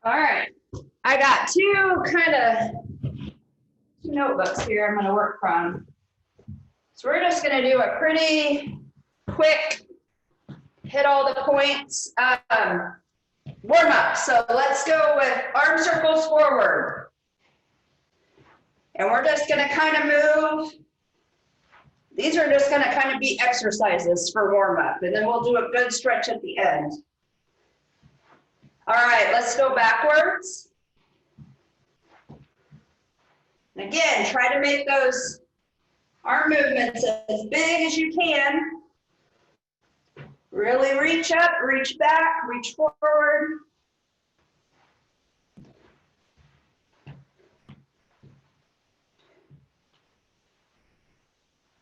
All right, I got two notebooks here I'm going to work from. So we're just going to do a pretty quick, hit all the points warm up. So let's go with arm circles forward. And we're just going to kind of move. These are just going to kind of be exercises for warm up, and then we'll do a good stretch at the end. All right, let's go backwards. And again, try to make those arm movements as big as you can. Really reach up, reach back, reach forward.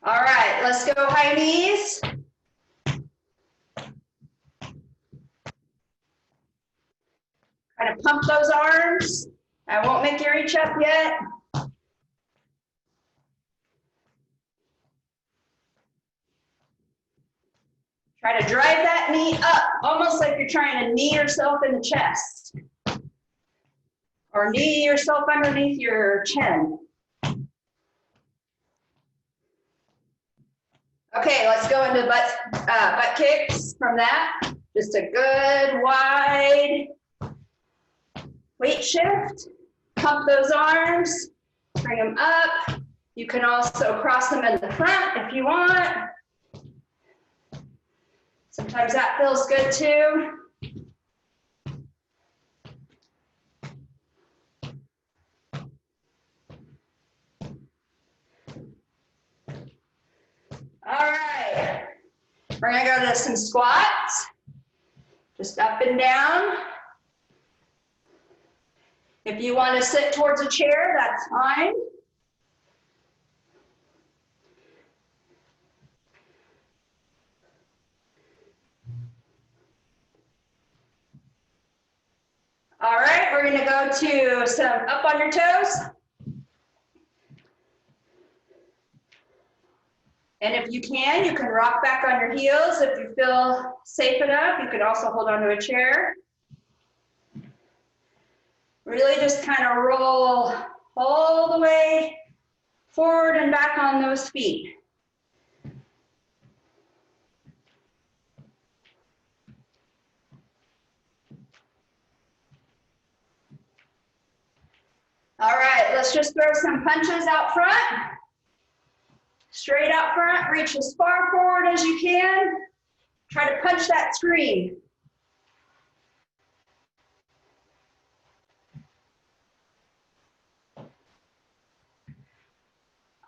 All right, let's go high knees. Kind of pump those arms. I won't make you reach up yet. Try to drive that knee up, almost like you're trying to knee yourself in the chest. Or knee yourself underneath your chin. Okay, let's go into butt kicks from that. Just a good wide weight shift. Pump those arms, bring them up. You can also cross them in the front if you want. Sometimes that feels good too. All right, we're gonna go to some squats, just up and down. If you want to sit towards a chair, that's fine. All right, we're gonna go to some up on your toes. And if you can rock back on your heels. If you feel safe enough, you could also hold onto a chair. Really just kind of roll all the way forward and back on those feet. All right, let's just throw some punches out front. Straight out front, reach as far forward as you can. Try to punch that screen.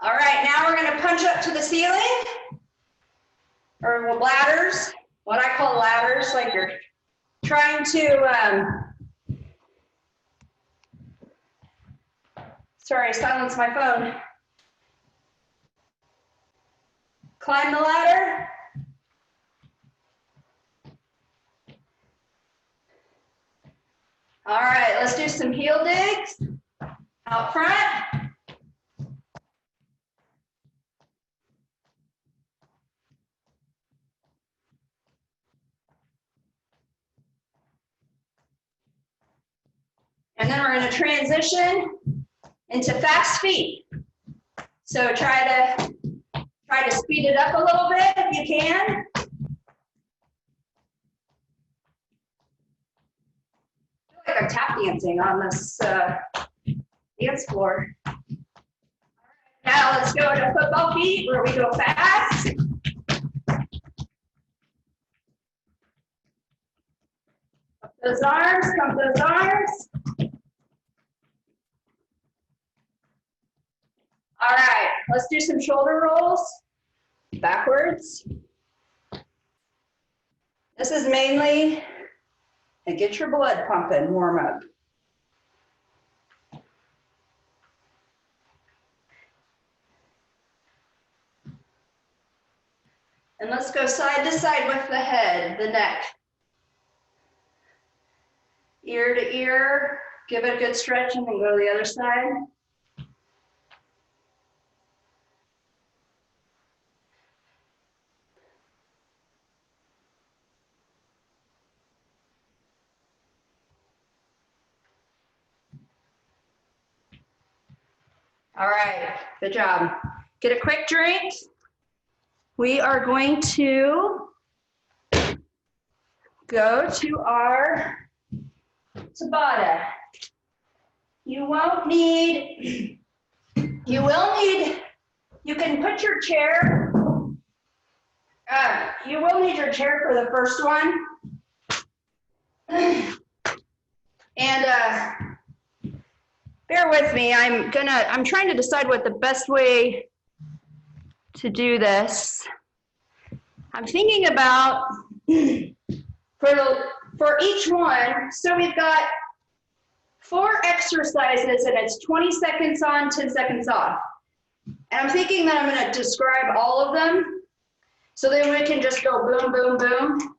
All right, now we're gonna punch up to the ceiling, or ladders, what I call ladders, like you're trying to, sorry, silence my phone. Climb the ladder. All right, let's do some heel digs out front. And then we're going to transition into fast feet. So try to speed it up a little bit if you can. I feel like I'm tap dancing on this dance floor. Now let's go to football feet where we go fast. Up those arms, pump those arms. All right, let's do some shoulder rolls backwards. This is mainly to get your blood pumping, warm up. And let's go side to side with the head, the neck. Ear to ear, give it a good stretch and then go to the other side. All right, good job. Get a quick drink. We are going to go to our Tabata. You will need, you can put your chair, you will need your chair for the first one. And bear with me, I'm trying to decide what the best way to do this. I'm thinking about for each one, so we've got 4 exercises and it's 20 seconds on, 10 seconds off. And I'm thinking that I'm gonna describe all of them so then we can just go boom, boom, boom.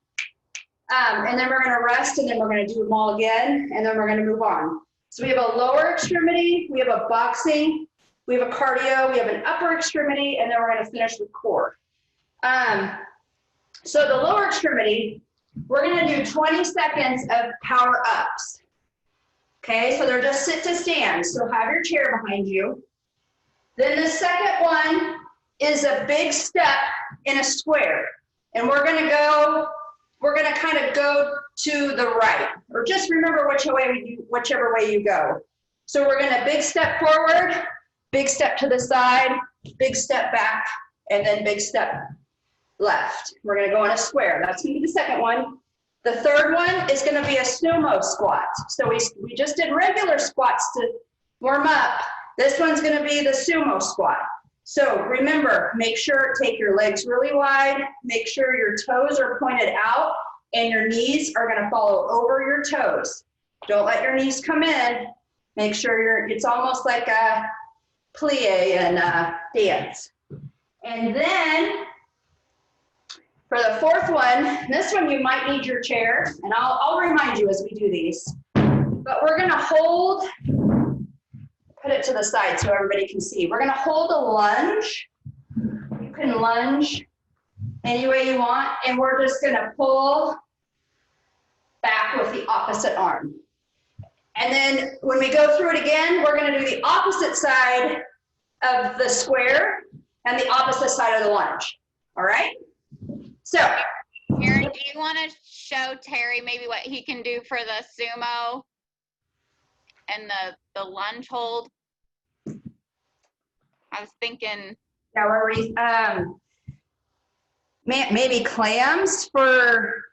And then we're gonna rest and then we're gonna do them all again and then we're gonna move on. So we have a lower extremity, we have a boxing, we have a cardio, we have an upper extremity, and then we're gonna finish with core. So the lower extremity, we're gonna do 20 seconds of power ups. Okay, so they're just sit to stand. So have your chair behind you. Then the second one is a big step in a square. And we're gonna kind of go to the right, or just remember whichever way you go. So we're gonna big step forward, big step to the side, big step back, and then big step left. We're gonna go in a square. That's gonna be the second one. The third one is gonna be a sumo squat. So we just did regular squats to warm up. This one's gonna be the sumo squat. So remember, make sure, take your legs really wide, make sure your toes are pointed out and your knees are gonna follow over your toes. Don't let your knees come in. Make sure it's almost like a plie and dance. And then for the fourth one, this one you might need your chair, and I'll remind you as we do these. But we're gonna hold, put it to the side so everybody can see. We're gonna hold a lunge. You can lunge any way you want, and we're just gonna pull back with the opposite arm. And then when we go through it again, we're gonna do the opposite side of the square and the opposite side of the lunge, all right? So, Karen, do you want to show Terry maybe what he can do for the sumo and the lunge hold? I was thinking. Yeah, where we maybe clams for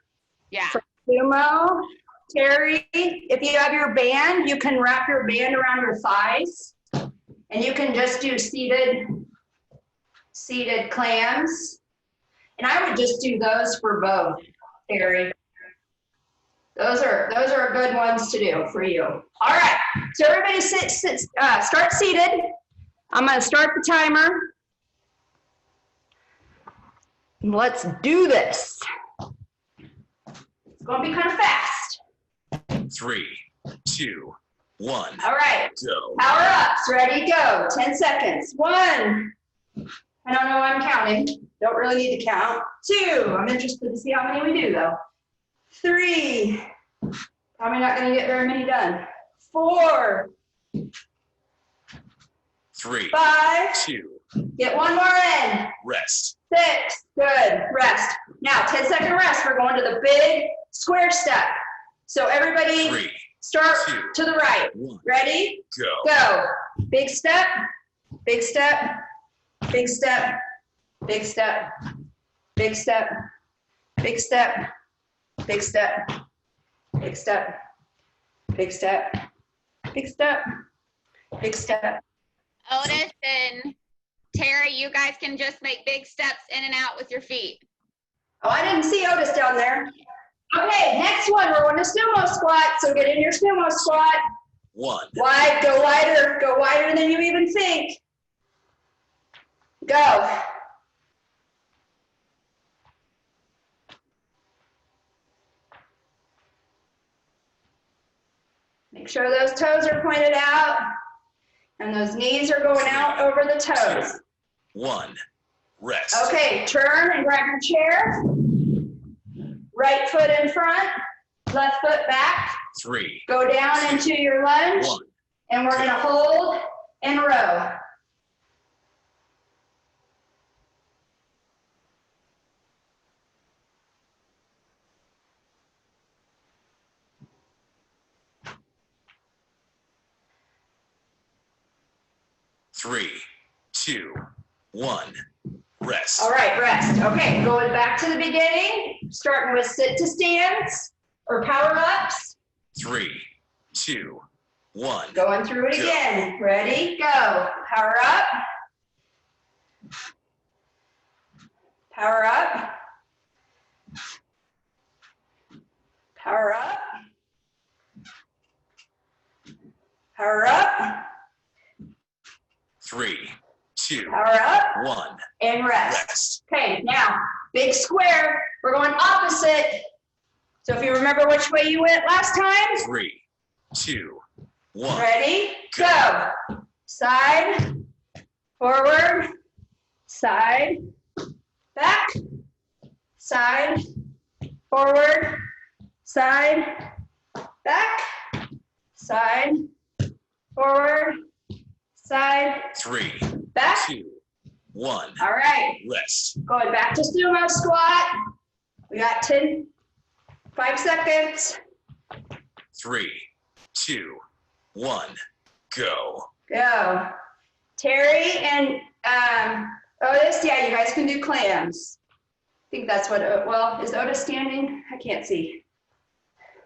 sumo. Terry, if you have your band, you can wrap your band around your thighs, and you can just do seated clams. And I would just do those for both, Terry. Those are good ones to do for you. All right, so everybody start seated. I'm gonna start the timer. Let's do this. It's gonna be kind of fast. 3, 2, 1. All right, go. Power ups, ready, go. 10 seconds. 1, I don't know why I'm counting. Don't really need to count. 2, I'm interested to see how many we do though. 3, probably not gonna get very many done. 4, 3, 5, 2, get one more in. rest. 6, good, rest. Now 10-second rest, we're going to the big square step. So everybody 3, start 2, to the right. 1. Ready? Go. Go. Big step, big step, big step, big step, big step, big step, big step, big step, big step, big step, big step. Otis and Terry, you guys can just make big steps in and out with your feet. Oh, I didn't see Otis down there. Okay, next one, we're going to sumo squat. So get in your sumo squat. 1. Wide, go wider than you even think. Go. Make sure those toes are pointed out and those knees are going out over the toes. 1. Rest. Okay, turn and grab your chair. Right foot in front, left foot back. 3. Go down into your lunge. 1. And we're gonna hold and row. 3, 2, 1. Rest. All right, rest. Okay, going back to the beginning, starting with sit to stands or power ups. 3, 2, 1. Going through it Go. again. Ready, go. Power up. Power up. Power up. Power up. 3, 2, Power up. 1. And rest. Rest. Okay, now, big square. We're going opposite. So if you remember which way you went last time. 3, 2, 1. Ready, go. Side, forward, side, back, side, forward, side, back, side, forward, side, 3, back. 2, 1. All right, Rest. going back to sumo squat. We got 5 seconds. 3, 2, 1. Go. Go. Terry and Otis, yeah, you guys can do clams. I think that's what, well, is Otis standing? I can't see.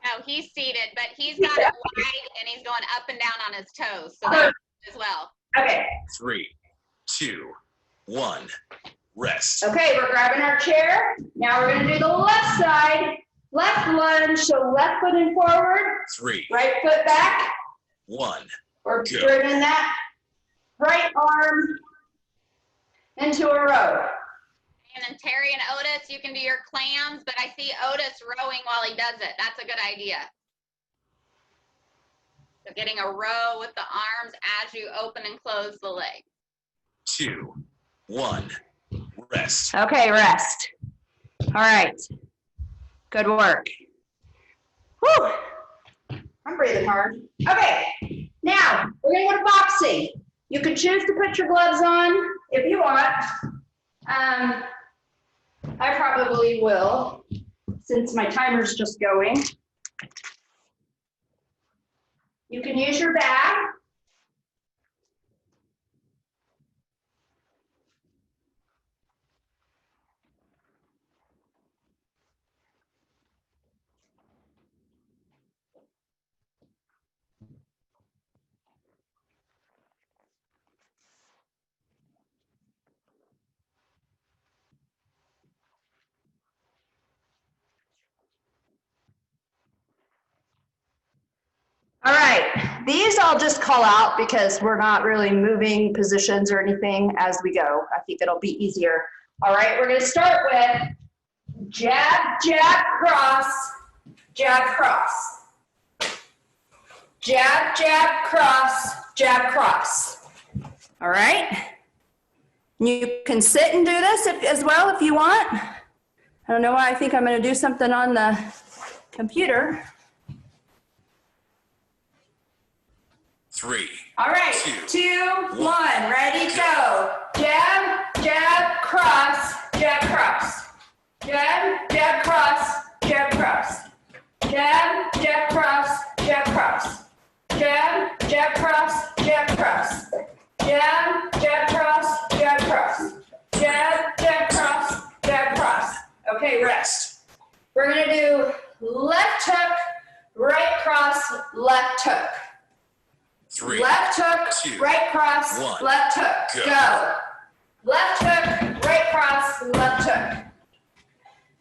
No, he's seated, but he's got it wide and he's going up and down on his toes. So that's as well. Okay. 3, 2, 1. Rest. Okay, we're grabbing our chair. Now we're gonna do the left side. Left lunge, so left foot in forward, 3, right foot back. 1. We're Go. bringing that right arm into a row. And then Terry and Otis, you can do your clams, but I see Otis rowing while he does it. That's a good idea. So getting a row with the arms as you open and close the leg. 2, 1. Rest. Okay, rest. All right. Good work. Whew. I'm breathing hard. Okay, now we're gonna go to boxing. You can choose to put your gloves on if you want. I probably will, since my timer's just going. You can use your bag. All right, these I'll just call out because we're not really moving positions or anything as we go. I think it'll be easier. All right, we're gonna start with jab, jab, cross, jab, cross. Jab, jab, cross, jab, cross. All right. You can sit and do this as well if you want. I don't know why I think I'm gonna do something on the computer. 3. All right, 2, 1, ready, go. Jab, jab, cross, jab, cross. Jab, jab, cross, jab, cross. Jab, jab, cross, jab, cross. Jab, jab, cross, jab, cross. Jab, jab, cross, jab, cross. Jab, jab, cross, jab, cross. Okay, rest. We're gonna do left hook, right cross, left hook. 3, Left hook, 2, right cross, 1. left hook. Go. Left hook, right cross, left hook.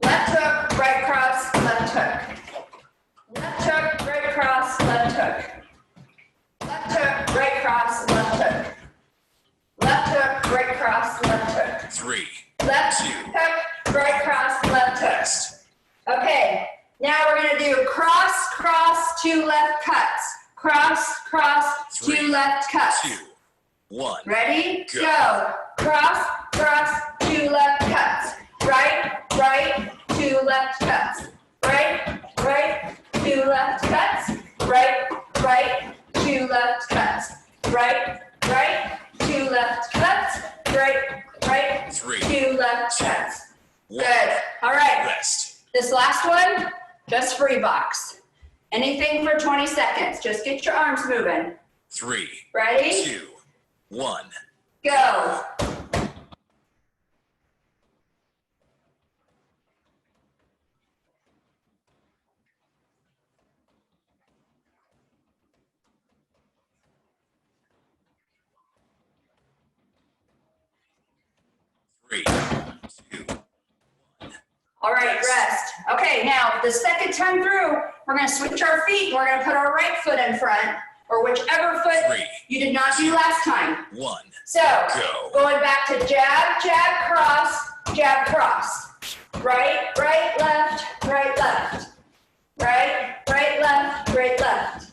Left hook, right cross, left hook. Left hook, right cross, left hook. Left hook, right cross, left hook. Left hook, right cross, left hook. 3, Left 2. hook, right cross, left hook. Rest. Okay, now we're gonna do cross, cross, 2 left cuts. Cross, cross, 3, 2 left cuts. 2, 1. Ready? Go. Go. Cross, cross, 2 left cuts. Right, right, 2 left cuts. Right, right, 2 left cuts. Right, right, 2 left cuts. Right, right, 2 left cuts. Right, right, 3, 2 left cuts. 1. Good. All right. Rest. This last one, just free box. Anything for 20 seconds. Just get your arms moving. 3, Ready? 2, 1, Go. 3, 2, All right, rest. Okay, now the second time through, we're gonna switch our feet. We're gonna put our right foot in front, or whichever foot 3, you did not do last time. 1. So, Go. going back to jab, jab, cross, jab, cross. Right, right, left, right, left. Right, right, left, right, left.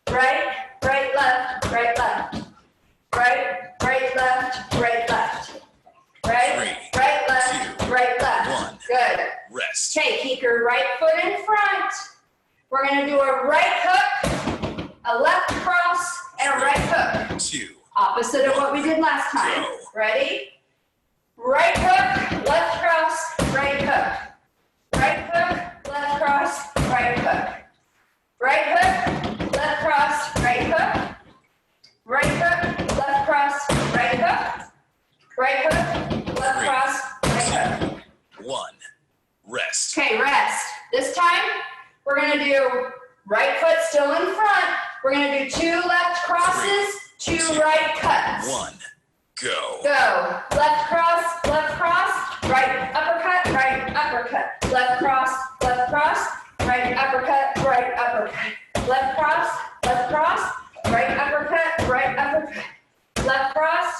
Right, right, left, right, left. Right, right, left, right, left. Right, 3, right, left, 2, right, left. 1. Good. Rest. Okay, keep your right foot in front. We're gonna do a right hook, a left cross, and a right hook. 2, Opposite of what we did last time. Go. Ready? Right hook, left cross, right hook. Right hook, left cross, right hook. Right hook, left cross, right hook. Right hook, left cross, right hook. Right hook, left 3, cross, right hook. 1. Rest. Okay, rest. This time, we're gonna do right foot still in front. We're gonna do 2 left crosses, 2 right cuts. 1. Go. Go. Left cross, right uppercut, right uppercut. Left cross, right uppercut, right uppercut. Left cross, right uppercut, right uppercut. Left cross,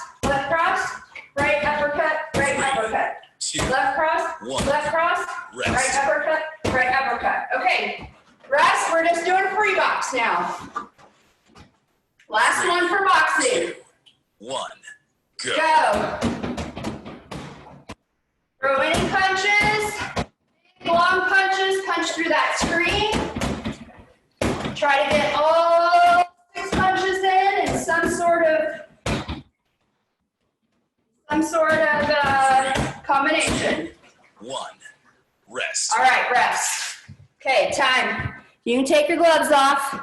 right uppercut, right uppercut. 2, Left cross, 1. right Rest. uppercut, right uppercut. Okay, rest, we're just doing free box now. Last 3, one for boxing. 2, 1. Go. Go. Throw any punches, big long punches, punch through that screen. Try to get all 6 punches in some sort of combination. 1. Rest. All right, rest. Okay, time. You can take your gloves off.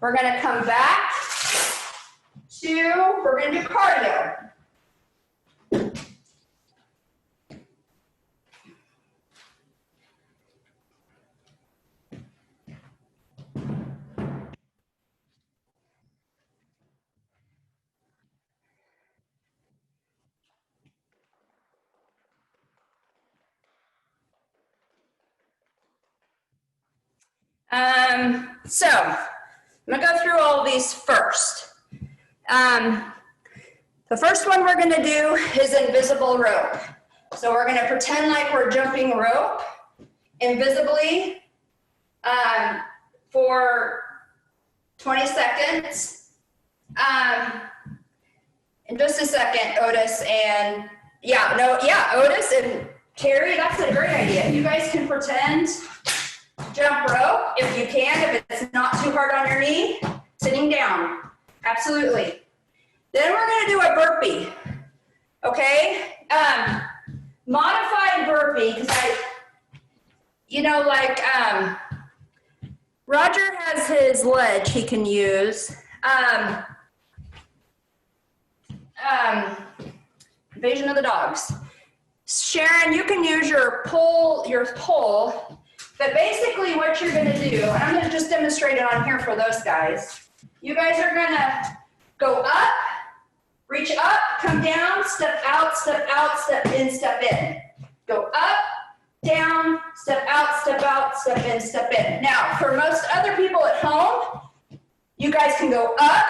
We're gonna come back to, we're gonna do cardio. So, I'm gonna go through all of these first. The first one we're gonna do is invisible rope. So we're gonna pretend like we're jumping rope invisibly for 20 seconds. In just a second, Otis and, Otis and Terry, that's a great idea. You guys can pretend jump rope if you can, if it's not too hard on your knee, sitting down, absolutely. Then we're gonna do a burpee, okay? Modified burpee, because Roger has his ledge he can use. Invasion of the dogs. Sharon, you can use your pole, but basically what you're gonna do, and I'm gonna just demonstrate it on here for those guys. You guys are gonna go up, reach up, come down, step out, step in, step in. Go up, down, step out, step in, step in. Now, for most other people at home, you guys can go up,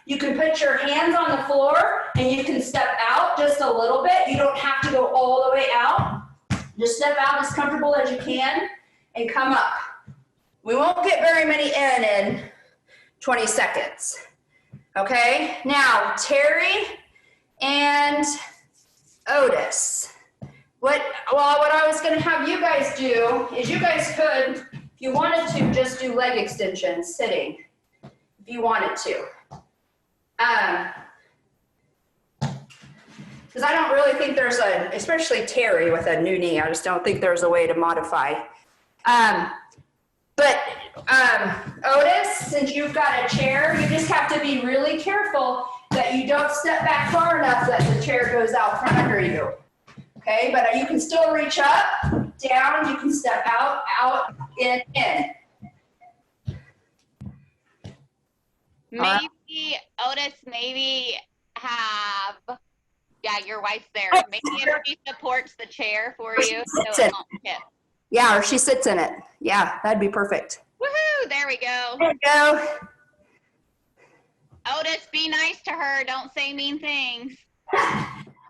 you can put your hands on the floor, and you can step out just a little bit. You don't have to go all the way out. Just step out as comfortable as you can and come up. We won't get very many in 20 seconds. Okay, now Terry and Otis. What I was gonna have you guys do is you guys could, if you wanted to, just do leg extensions sitting, if you wanted to. Because I don't really think there's especially Terry with a new knee, I just don't think there's a way to modify. Otis, since you've got a chair, you just have to be really careful that you don't step back far enough that the chair goes out from under you. Okay, but you can still reach up, down, you can step out, in. Maybe, Otis, maybe have, yeah, your wife's there. Maybe if she supports the chair for you so it won't tip. Yeah, or she sits in it. Yeah, that'd be perfect. Woohoo, there we go. There we go. Otis, be nice to her. Don't say mean things.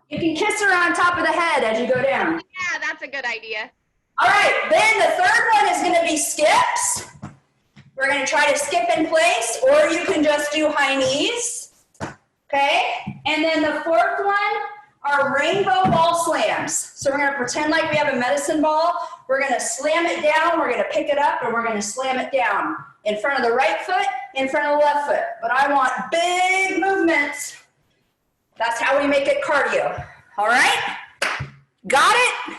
You can kiss her on top of the head as you go down. Yeah, that's a good idea. All right, then the third one is gonna be skips. We're gonna try to skip in place, or you can just do high knees, okay? And then the fourth one are rainbow ball slams. So we're gonna pretend like we have a medicine ball. We're gonna slam it down, we're gonna pick it up, and we're gonna slam it down. In front of the right foot, in front of the left foot. But I want big movements. That's how we make it cardio. All right? Got it?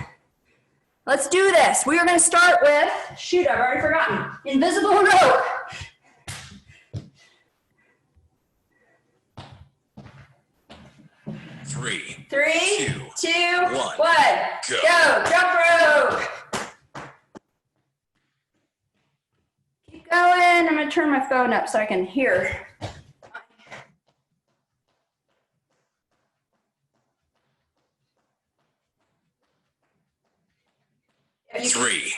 Let's do this. We are gonna start with, shoot, I've already forgotten, invisible rope. Three, two, one, go. Jump rope. Keep going. I'm gonna turn my phone up so I can hear.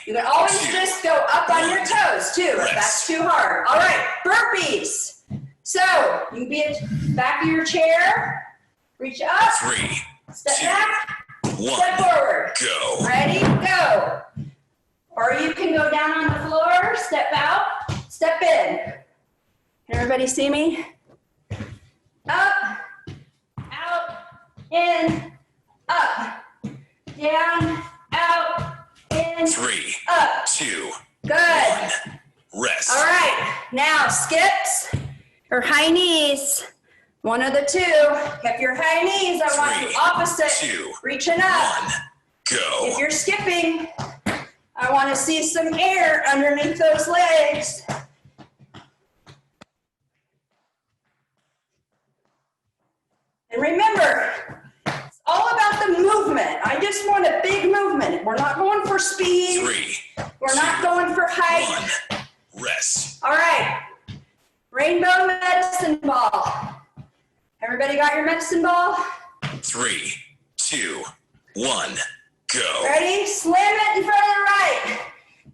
You can always just go up on your toes too, if that's too hard. All right, burpees. So you can be at the back of your chair, reach up, step back, step forward. Go. Ready, go. Or you can go down on the floor, step out, step in. Can everybody see me? Up, out, in, up, down, out, in, up. 2, Good. 1, rest. All right, now skips or high knees. One of the two. If you're high knees, I want you opposite, reaching up. 1, go. If you're skipping, I want to see some air underneath those legs. And remember, it's all about the movement. I just want a big movement. We're not going for speed. 3, We're not going for height. 1, rest. All right, rainbow medicine ball. Everybody got your medicine ball? 3, 2, 1, go. Ready? Slam it in front of the right.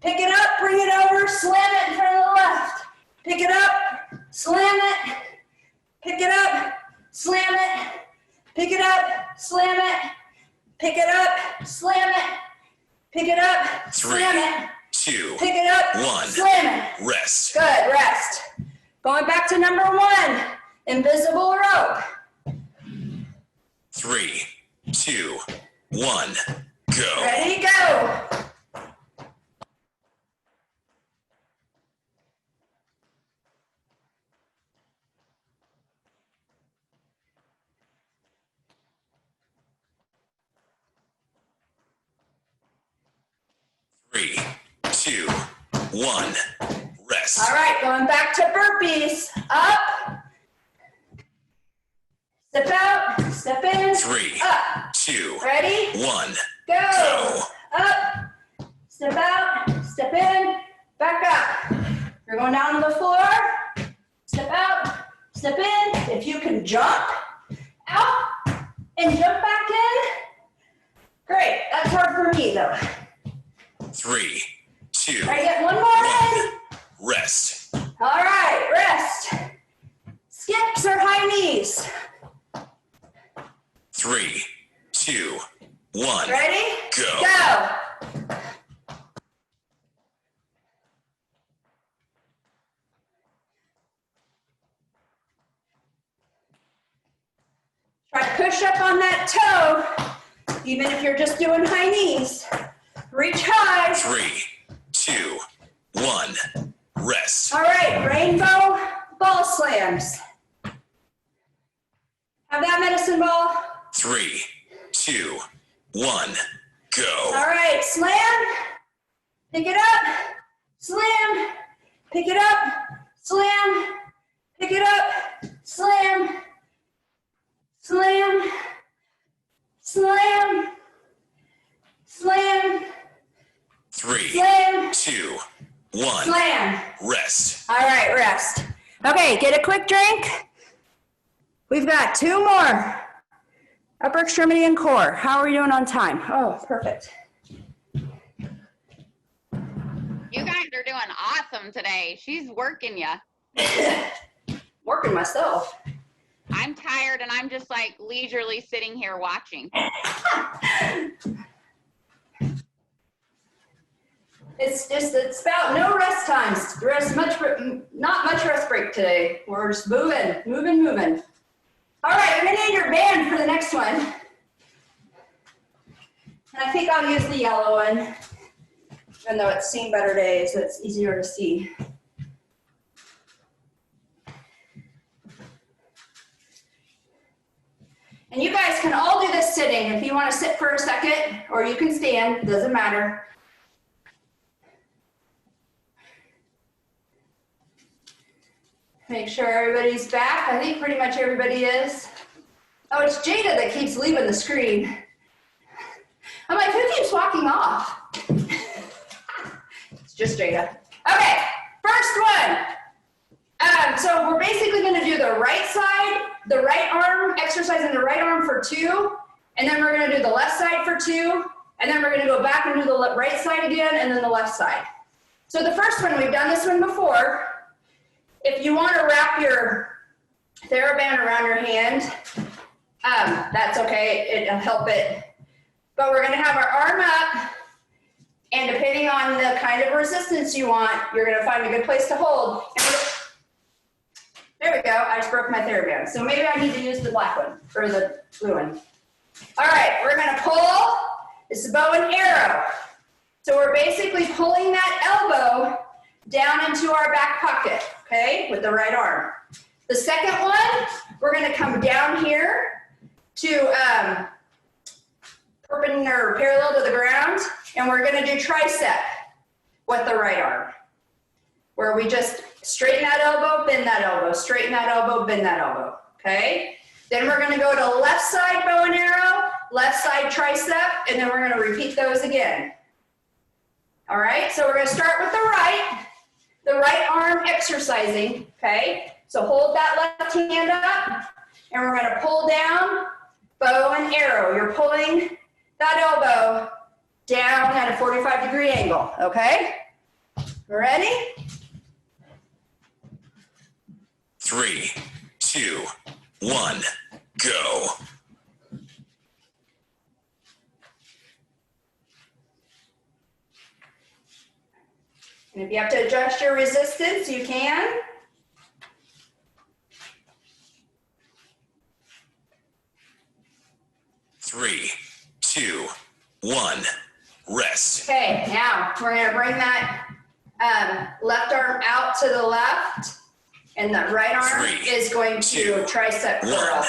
Pick it up, bring it over, slam it in front of the left. Pick it up, slam it, pick it up, slam it, pick it up, slam it, pick it up, slam it, pick it up, slam it, 2, pick it up, 1, slam it. rest. Good, rest. Going back to number 1, invisible rope. 3, 2, 1, go. Ready, go. Three, 2, 1, rest. All right, going back to burpees. Up. Step out, step in. 3, up. 2, Ready? 1, Go. Up. Step out, step in, back up. You're going down to the floor. Step out, step in. If you can jump out and jump back in. Great. That's hard for me though. 3, 2, All right, get one more in. rest. All right, rest. Skips or high knees. 3, 2, 1, Ready? go. Go. Try to push up on that toe, even if you're just doing high knees. Reach high. 3, 2, 1, rest. All right, rainbow ball slams. Have that medicine ball. 3, 2, 1, go. All right, slam. Pick it up. Slam. Pick it up. Slam. Pick it up. Slam. one. Slam. Rest. All right, rest. Okay, get a quick drink. We've got 2 more. Upper extremity and core. How are we doing on time? Oh, perfect. You guys are doing awesome today. She's working you. Working myself. I'm tired and I'm just like leisurely sitting here watching. It's about no rest times. Not much rest break today. We're just moving. All right, you're gonna need your band for the next one. And I think I'll use the yellow one, even though it's seen better days, so it's easier to see. And you guys can all do this sitting. If you want to sit for a second, or you can stand, doesn't matter. Make sure everybody's back. I think pretty much everybody is. Oh, it's Jada that keeps leaving the screen. I'm like, who keeps walking off? It's just Jada. Okay, first one. So we're basically going to do the right side, the right arm, exercising the right arm for 2, and then we're going to do the left side for 2, and then we're going to go back and do the right side again, and then the left side. So the first one, we've done this one before. If you want to wrap your TheraBand around your hand, that's okay, it'll help it. But we're going to have our arm up, and depending on the kind of resistance you want, you're going to find a good place to hold. There we go, I just broke my TheraBand. So maybe I need to use the black one, or the blue one. All right, we're going to pull, this is bow and arrow. So we're basically pulling that elbow down into our back pocket, okay, with the right arm. The second one, we're going to come down here to perpendicular, parallel to the ground, and we're going to do tricep with the right arm, where we just straighten that elbow, bend that elbow, straighten that elbow, bend that elbow, okay? Then we're going to go to left side bow and arrow, left side tricep, and then we're going to repeat those again. All right, so we're going to start with the right arm exercising, okay? So hold that left hand up, and we're going to pull down, bow and arrow. You're pulling that elbow down at a 45-degree angle, okay? Ready? 3, 2, 1, go. And if you have to adjust your resistance, you can. Three, 2, 1, rest. Okay, now we're going to bring that left arm out to the left, and the right arm 3, is going to 2, tricep 1, curl.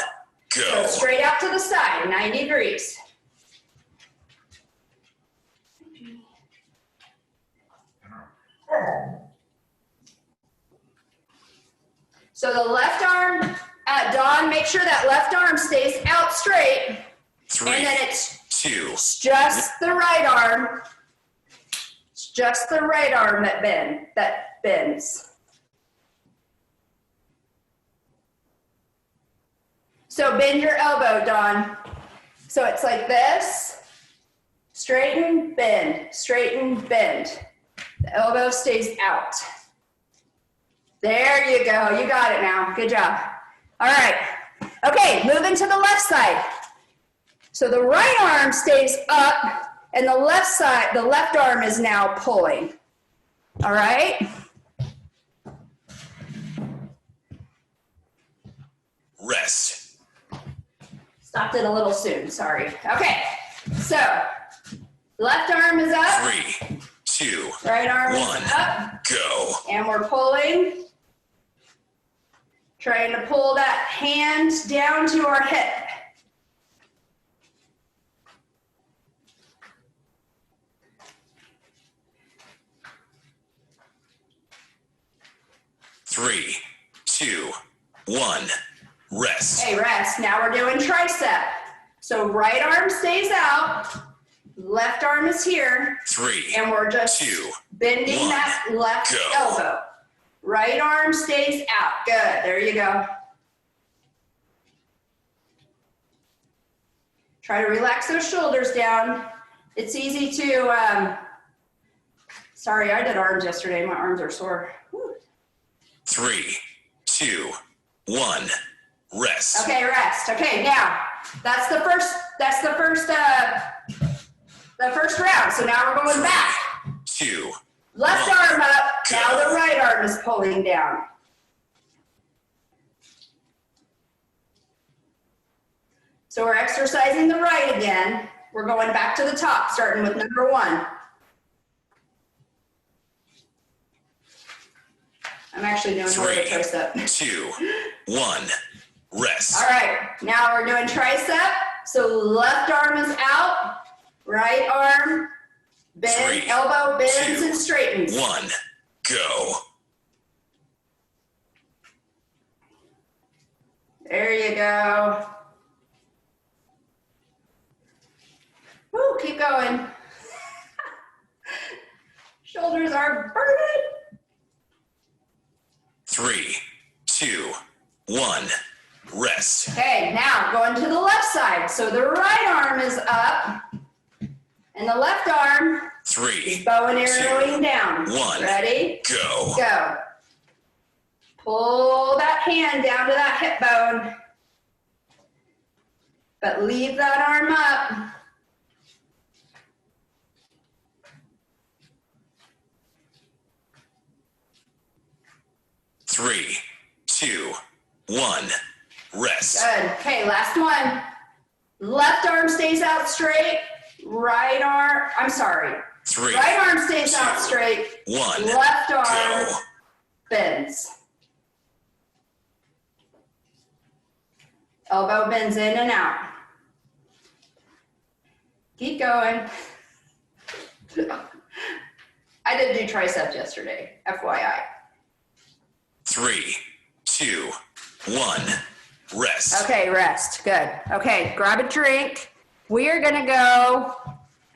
go. So straight out to the side, 90 degrees. So the left arm, Dawn, make sure that left arm stays out straight. 3, And then it's 2, just the right arm. It's just the right arm that bends. So bend your elbow, Dawn. So it's like this. Straighten, bend, straighten, bend. The elbow stays out. There you go. You got it now. Good job. All right. Okay, moving to the left side. So the right arm stays up, and the left arm is now pulling. All right? rest. Stopped it a little soon, sorry. Okay, so left arm is up. 3, 2, Right arm 1, is up. go. And we're pulling. Trying to pull that hand down to our hip. Three, 2, 1, rest. Okay, rest. Now we're doing tricep. So right arm stays out. Left arm is here. 3, And we're just 2, bending 1, that left go. elbow. Right arm stays out. Good. There you go. Try to relax those shoulders down. It's easy to, sorry, I did arms yesterday. My arms are sore. Whew. 3, 2, 1, rest. Okay, rest. Okay, now that's the first round. So now we're going back. 2, Left 1, arm up. go. Now the right arm is pulling down. So we're exercising the right again. We're going back to the top, starting with number 1. I'm actually doing more of a 3, tricep. 2, 1, rest. All right, now we're doing tricep. So left arm is out, right arm, bend, 3, elbow bends 2, and straightens. 1, go. There you go. Woo, keep going. Shoulders are burning. 3, 2, 1, rest. Okay, now going to the left side. So the right arm is up and the left arm 3, is bow and arrowing 2, down. 1, Ready? go. Go. Pull that hand down to that hip bone, but leave that arm up. Three, 2, 1, rest. Good. Okay, last one. Left arm stays out straight. Right arm, I'm sorry. 3, Right arm stays 2, out straight. 1, Left arm go. bends. Elbow bends in and out. Keep going. I did do triceps yesterday, FYI. 3, 2, 1, rest. Okay, rest. Good. Okay, grab a drink. We are gonna go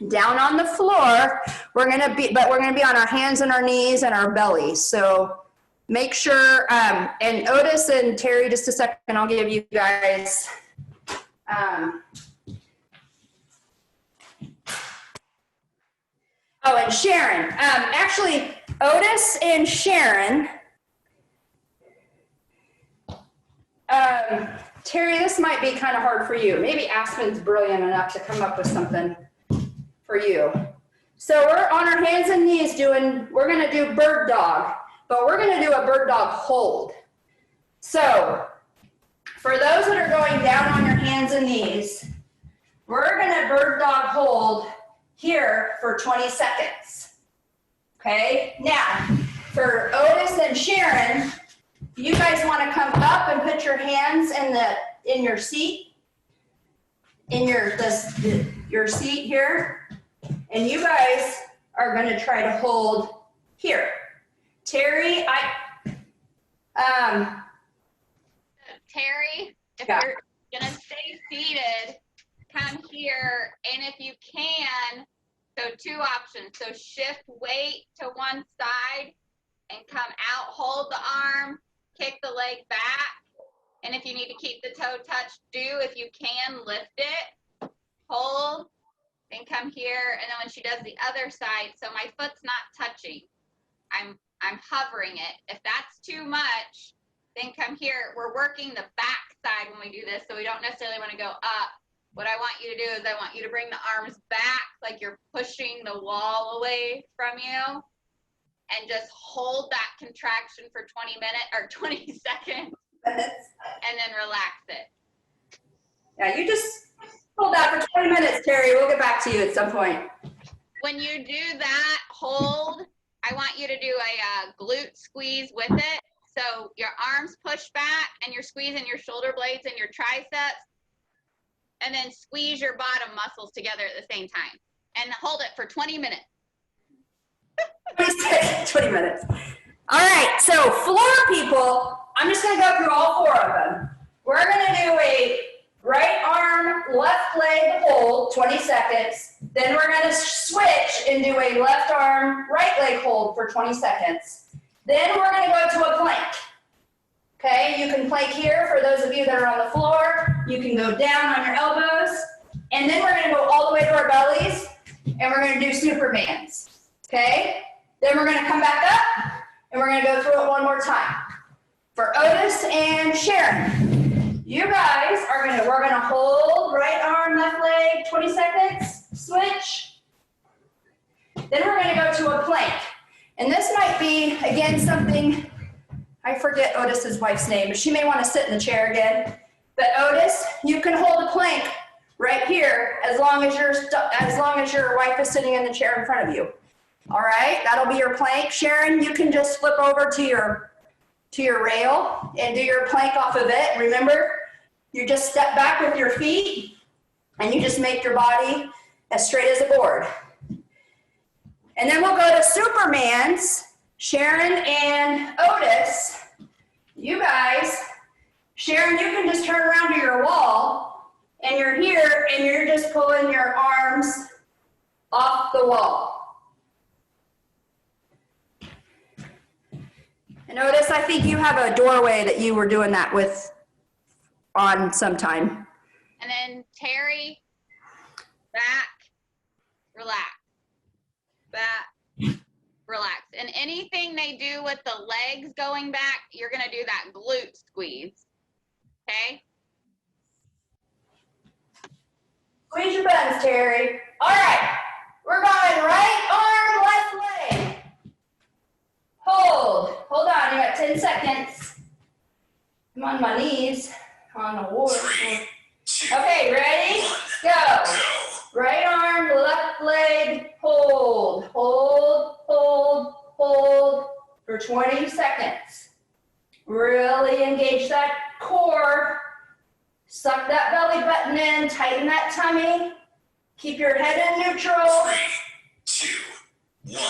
down on the floor. We're gonna be on our hands and our knees and our bellies. So make sure, and Otis and Terry, just a second, I'll give you guys, oh, and Sharon. Actually, Otis and Sharon, Terry, this might be kind of hard for you. Maybe Aspen's brilliant enough to come up with something for you. So we're on our hands and knees we're gonna do bird dog, but we're gonna do a bird dog hold. So for those that are going down on your hands and knees, we're gonna bird dog hold here for 20 seconds. Okay, now for Otis and Sharon, you guys want to come up and put your hands in your seat, in your seat here, and you guys are going to try to hold here. Terry, Terry, if Yeah. you're gonna stay seated, come here, and if you can, so 2 options. So shift weight to one side and come out, hold the arm, kick the leg back, and if you need to keep the toe touched, do. If you can, lift it, hold, then come here, and then when she does the other side, so my foot's not touching, I'm hovering it. If that's too much, then come here. We're working the back side when we do this, so we don't necessarily want to go up. What I want you to do is I want you to bring the arms back like you're pushing the wall away from you, and just hold that contraction for 20 seconds, and then relax it. Yeah, you just hold that for 20 minutes, Terry. We'll get back to you at some point. When you do that hold, I want you to do a glute squeeze with it. So your arms push back and you're squeezing your shoulder blades and your triceps, and then squeeze your bottom muscles together at the same time and hold it for 20 minutes. 20 minutes. All right, so floor people, I'm just gonna go through all 4 of them. We're gonna do a right arm, left leg hold, 20 seconds. Then we're gonna switch and do a left arm, right leg hold for 20 seconds. Then we're gonna go to a plank. Okay, you can plank here for those of you that are on the floor. You can go down on your elbows. And then we're gonna go all the way to our bellies and we're gonna do Supermans. Okay, then we're gonna come back up and we're gonna go through it one more time. For Otis and Sharon, you guys are we're gonna hold right arm, left leg, 20 seconds, switch. Then we're gonna go to a plank. And this might be, again, something, I forget Otis's wife's name, but she may wanna sit in the chair again. But Otis, you can hold a plank right here as long as your wife is sitting in the chair in front of you. All right, that'll be your plank. Sharon, you can just flip over to your rail and do your plank off of it. Remember, you just step back with your feet and you just make your body as straight as a board. And then we'll go to Supermans. Sharon and Otis, you guys, Sharon, you can just turn around to your wall and you're here and you're just pulling your arms off the wall. And Otis, I think you have a doorway that you were doing that with on sometime. And then Terry, back, relax, back, relax. And anything they do with the legs going back, you're gonna do that glute squeeze, okay? Squeeze your buttons, Terry. All right, we're going right arm, left leg. Hold on, you got 10 seconds. I'm on my knees, on the wall. 3, 2, Okay, ready? 1, Go. go. Right arm, left leg, hold, hold, hold, hold for 20 seconds. Really engage that core. Suck that belly button in, tighten that tummy. Keep your head in neutral. 3, 2, 1.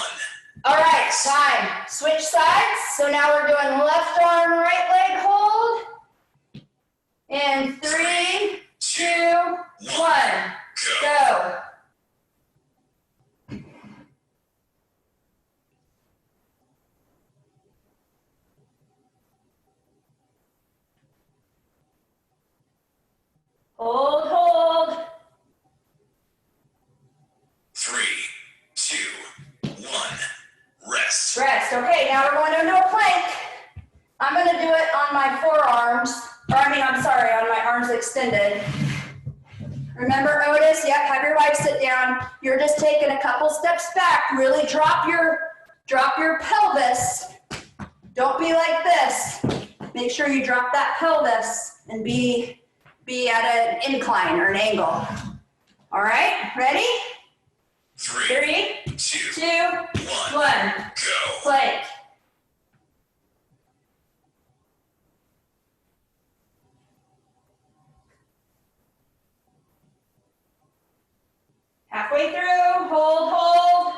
All right, time. Switch sides. So now we're doing left arm, right leg hold. And 3, 2, 1, go. Hold, hold. 3, 2, 1. Rest. Rest. Okay, now we're going to no plank. I'm going to do it on my forearms, on my arms extended. Remember, Otis, yep, have your wife sit down. You're just taking a couple steps back. Really drop your pelvis. Don't be like this. Make sure you drop that pelvis and be at an incline or an angle. All right, ready? 3, 3, 2, 2, 1, go. plank. Halfway through, hold, hold.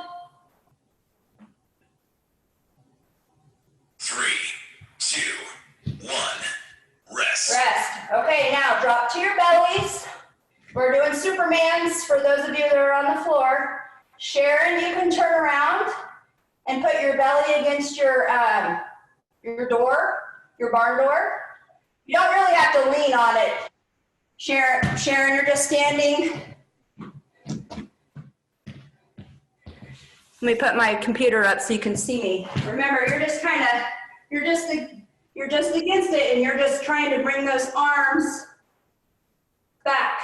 3, 2, 1. Rest. Rest. Okay, now drop to your bellies. We're doing Supermans for those of you that are on the floor. Sharon, you can turn around and put your belly against your door, your barn door. You don't really have to lean on it. Sharon, you're just standing. Let me put my computer up so you can see me. Remember, you're just against it and you're just trying to bring those arms back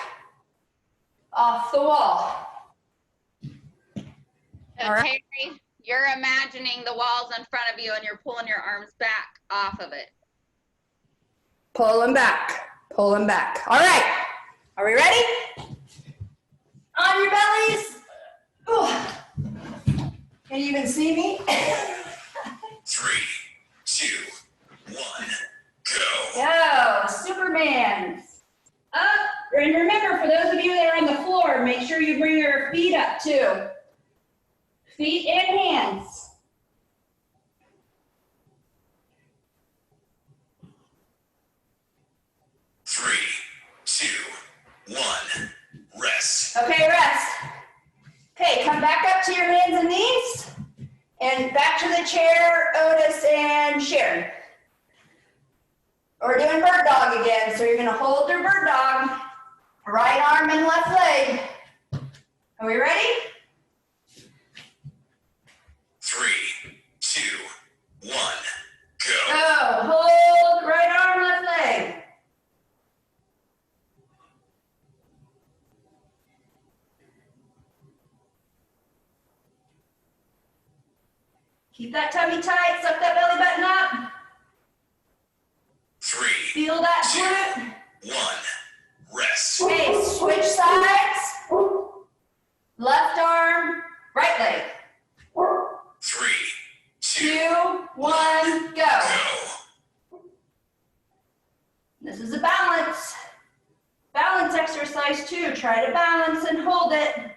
off the wall. So All right. Terry, you're imagining the walls in front of you and you're pulling your arms back off of it. Pull them back. Pull them back. All right. Are we ready? On your bellies. Ooh. Can you even see me? 3, 2, 1. Go. Go. Superman. Up. And remember, for those of you that are on the floor, make sure you bring your feet up too. Feet and hands. Three, 2, chair, Otis and Sharon. We're doing bird dog again, so you're gonna hold your bird dog, right arm and left leg. Are we ready? 3, 2, 1, go. Go, hold, right arm, left leg. Keep that tummy tight, suck that belly button up. 3, Feel that glute. 1, rest. Okay, switch sides. Left arm, right leg. 3, 2, 2, 1, go. go. This is a balance exercise too. Try to balance and hold it.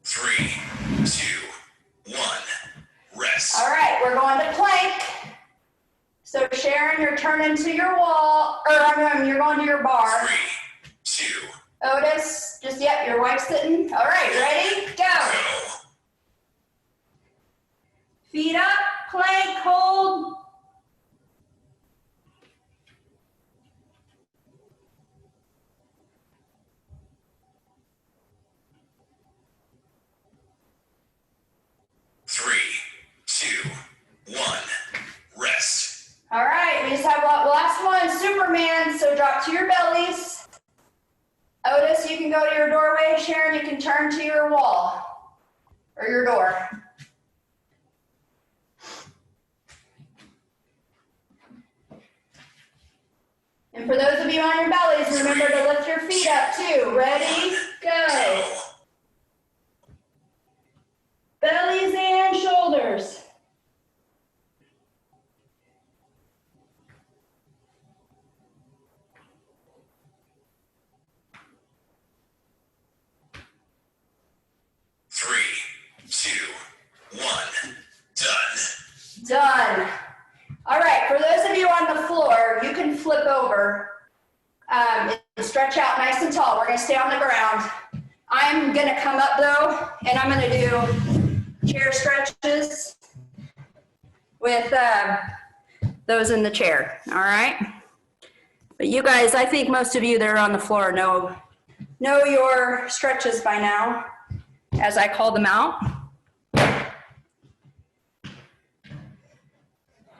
3, 2, 1, rest. All right, we're going to plank. So Sharon, you're turning to your wall, or you're going to your bar. 3, 2, Otis, yep, your wife's sitting. All right, ready? Go. go. Feet up, plank, hold. Three, 2, 1, rest. All right, we just have last one, Superman, so drop to your bellies. Otis, you can go to your doorway. Sharon, you can turn to your wall or your door. And for those of you on your bellies, remember to lift your feet up too. Ready? Go. Bellies and shoulders. Three, 2, 1, done. Done. All right, for those of you on the floor, you can flip over and stretch out nice and tall. We're gonna stay on the ground. I'm gonna come up though, and I'm gonna do chair stretches with those in the chair, all right? But you guys, I think most of you that are on the floor know your stretches by now, as I call them out.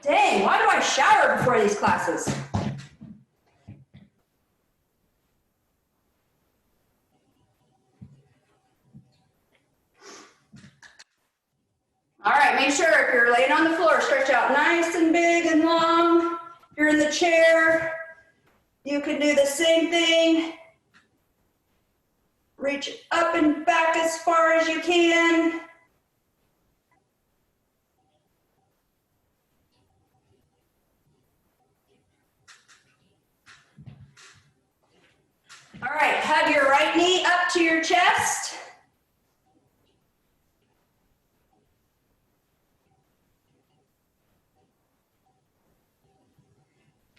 Dang, why do I shower before these classes? All right, make sure if you're laying on the floor, stretch out nice and big and long. If you're in the chair, you can do the same thing. Reach up and back as far as you can. All right, hug your right knee up to your chest.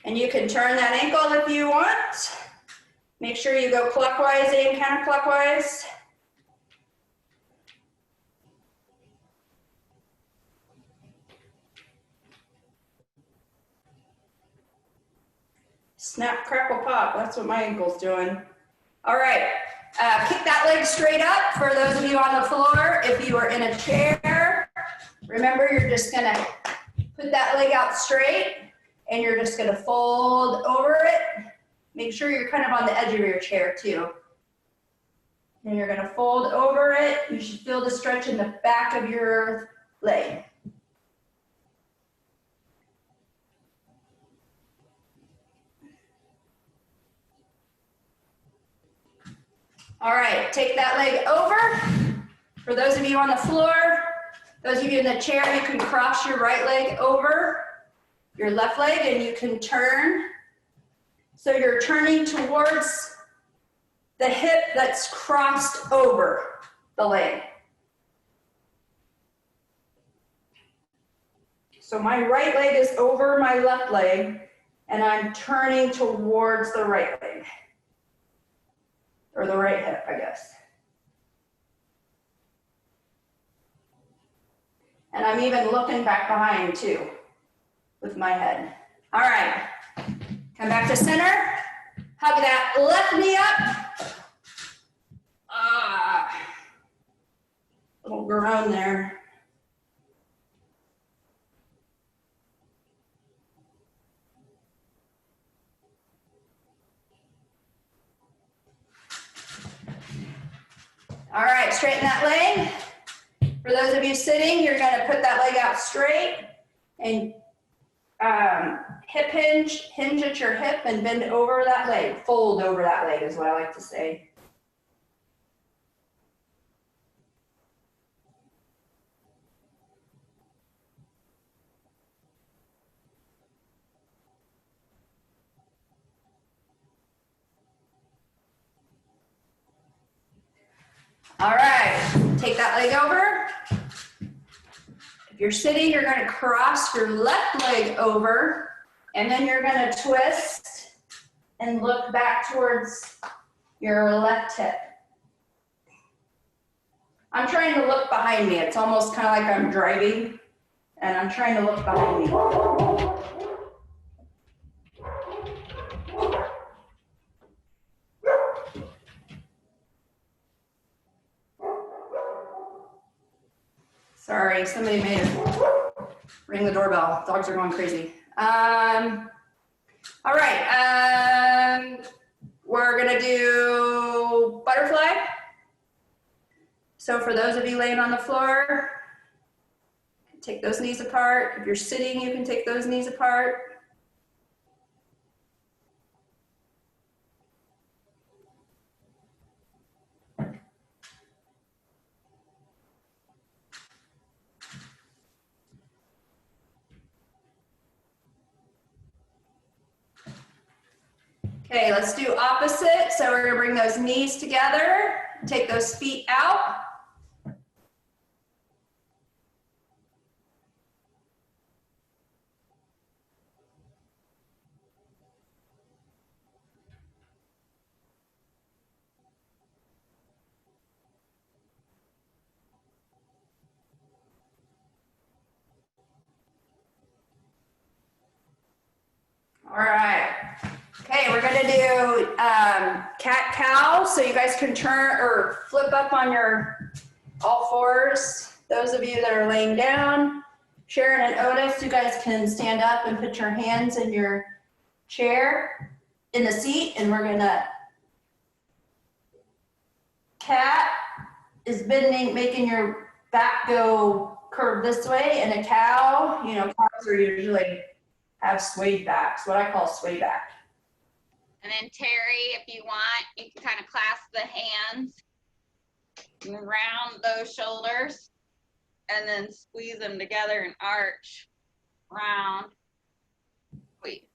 And you can turn that ankle if you want. Make sure you go clockwise and counterclockwise. Snap, crackle, pop. That's what my ankle's doing. All right, kick that leg straight up. For those of you on the floor, if you are in a chair, remember you're just gonna put that leg out straight and you're just gonna fold over it. Make sure you're kind of on the edge of your chair too. And you're gonna fold over it. You should feel the stretch in the back of your leg. All right, take that leg over. For those of you on the floor, those of you in the chair, you can cross your right leg over your left leg and you can turn. So you're turning towards the hip that's crossed over the leg. So my right leg is over my left leg and I'm turning towards the right leg. or the right hip, I guess. And I'm even looking back behind too with my head. All right, come back to center. Hug that left knee up. Little groan there. All right, straighten that leg. For those of you sitting, you're gonna put that leg out straight and hip hinge at your hip and bend over that leg. Fold over that leg is what I like to say. All right, take that leg over. If you're sitting, you're gonna cross your left leg over, and then you're gonna twist and look back towards your left hip. I'm trying to look behind me. It's almost kind of like I'm driving, and I'm trying to look behind me. Sorry, somebody made it ring the doorbell. Dogs are going crazy. All right, we're gonna do butterfly. So for those of you laying on the floor, take those knees apart. If you're sitting, you can take those knees apart. Okay, let's do opposite. So we're gonna bring those knees together, take those feet out. All right. Okay, we're gonna do cat-cow, so you guys can turn or flip up on your all fours. Those of you that are laying down, Sharon and Otis, you guys can stand up and put your hands in your chair, in the seat, and we're gonna, cat is bending, making your back go curve this way, and a cow, you know, cows are usually have swayed backs, what I call sway back. And then Terry, if you want, you can kind of clasp the hands and round those shoulders and then squeeze them together and arch, round, squeeze.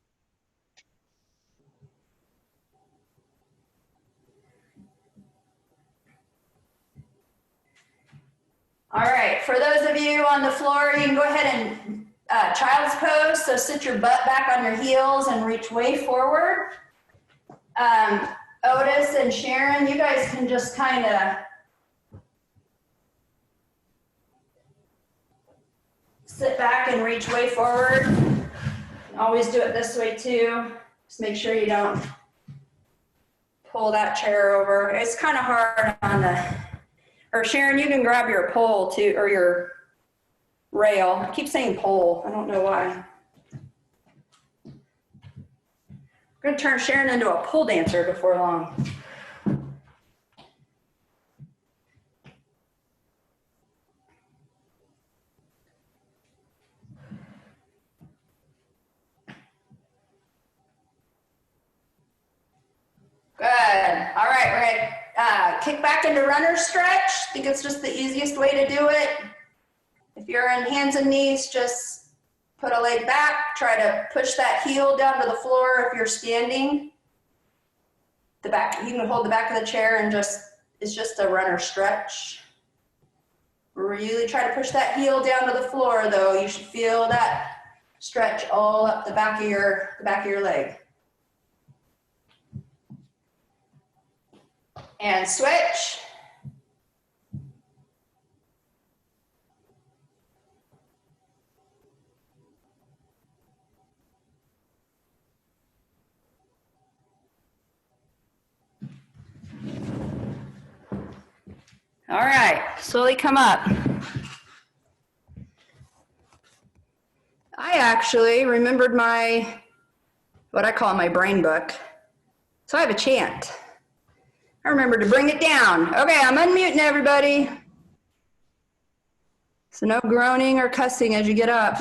All right, for those of you on the floor, you can go ahead and child's pose. So sit your butt back on your heels and reach way forward. Otis and Sharon, you guys can just kind of sit back and reach way forward. Always do it this way too. Just make sure you don't pull that chair over. It's kind of hard on the, or Sharon, you can grab your pole too, or your rail. I keep saying pole, I don't know why. We're gonna turn Sharon into a pole dancer before long. Good. All right, we're gonna kick back into runner stretch. I think it's just the easiest way to do it. If you're in hands and knees, just put a leg back. Try to push that heel down to the floor if you're standing. The back, you can hold the back of the chair and just, it's just a runner stretch. Really try to push that heel down to the floor though. You should feel that stretch all up the back of your leg. And switch. All right, slowly come up. I actually remembered what I call my brain book. So I have a chant. I remember to bring it down. Okay, I'm unmuting everybody. So no groaning or cussing as you get up.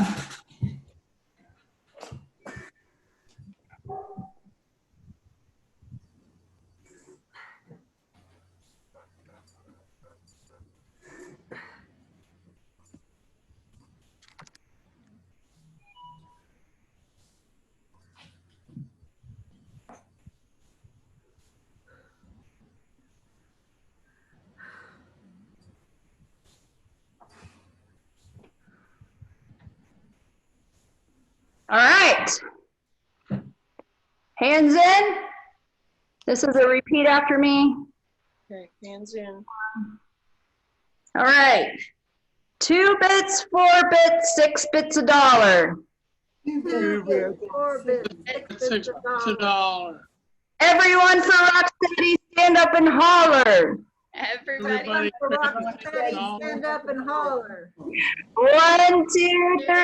All right. Hands in. This is a repeat after me. Okay, hands in. All right. 2 bits, 4 bits, 6 bits a dollar. 2 bits, 4 bits, 6 bits a dollar. Everyone for Rocksteady, stand up and holler. Everybody. For Rocksteady, stand up and holler. 1, 2, 3.